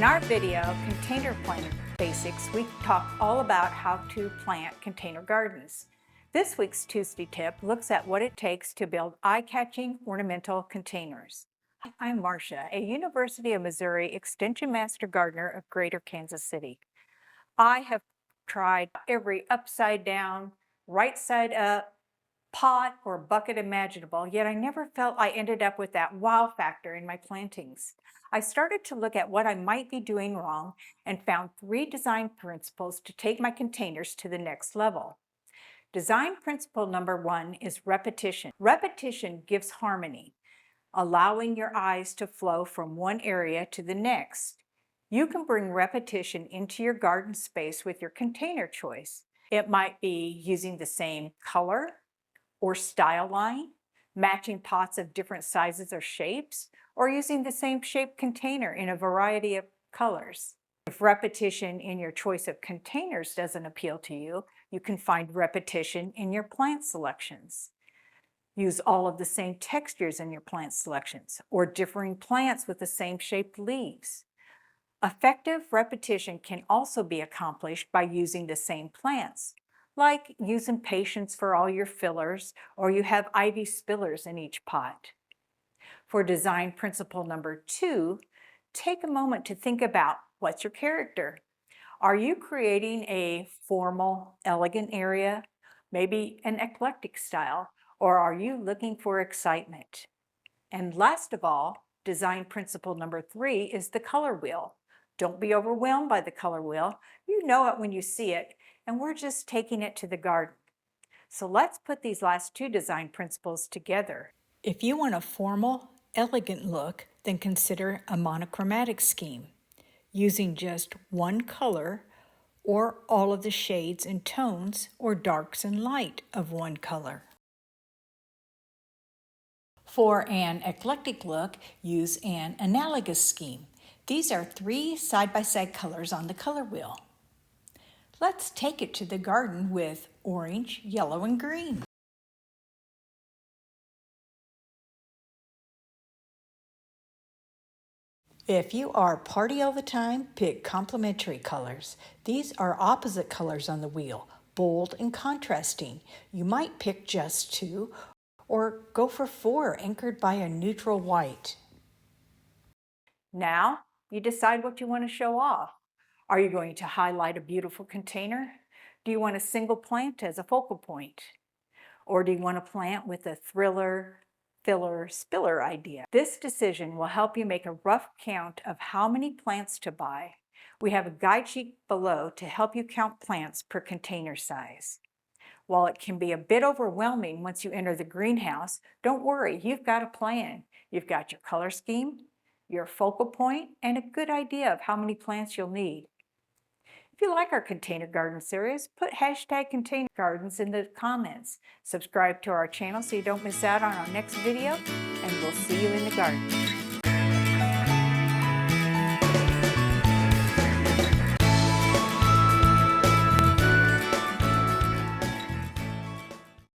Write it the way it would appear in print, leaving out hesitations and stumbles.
our video, Container Planting Basics, we talk all about how to plant container gardens. This week's Tuesday tip looks at what it takes to build eye-catching ornamental containers. I'm Marcia, a University of Missouri Extension Master Gardener of Greater Kansas City. I have tried every upside down, right side up, pot or bucket imaginable, yet I never felt I ended up with that wow factor in my plantings. I started to look at what I might be doing wrong and found 3 design principles to take my containers to the next level. Design principle number 1 is repetition. Repetition gives harmony, allowing your eyes to flow from one area to the next. You can bring repetition into your garden space with your container choice. It might be using the same color or style line, matching pots of different sizes or shapes, or using the same shaped container in a variety of colors. If repetition in your choice of containers doesn't appeal to you, you can find repetition in your plant selections. Use all of the same textures in your plant selections, or differing plants with the same shaped leaves. Effective repetition can also be accomplished by using the same plants, like using patience for all your fillers, or you have ivy spillers in each pot. For design principle number 2, take a moment to think about what's your character. Are you creating a formal, elegant area, maybe an eclectic style, or are you looking for excitement? And last of all, design principle number 3 is the color wheel. Don't be overwhelmed by the color wheel. You know it when you see it, and we're just taking it to the garden. So let's put these last 2 design principles together. If you want a formal, elegant look, then consider a monochromatic scheme, using just one color or all of the shades and tones or darks and light of one color. For an eclectic look, use an analogous scheme. These are 3 side-by-side colors on the color wheel. Let's take it to the garden with orange, yellow, and green. If you are party all the time, pick complementary colors. These are opposite colors on the wheel, bold and contrasting. You might pick just 2 or go for 4 anchored by a neutral white. Now you decide what you want to show off. Are you going to highlight a beautiful container? Do you want a single plant as a focal point? Or do you want to plant with a thriller, filler, spiller idea? This decision will help you make a rough count of how many plants to buy. We have a guide sheet below to help you count plants per container size. While it can be a bit overwhelming once you enter the greenhouse, don't worry, you've got a plan. You've got your color scheme, your focal point, and a good idea of how many plants you'll need. If you like our container garden series, put hashtag container gardens in the comments. Subscribe to our channel so you don't miss out on our next video, and we'll see you in the garden.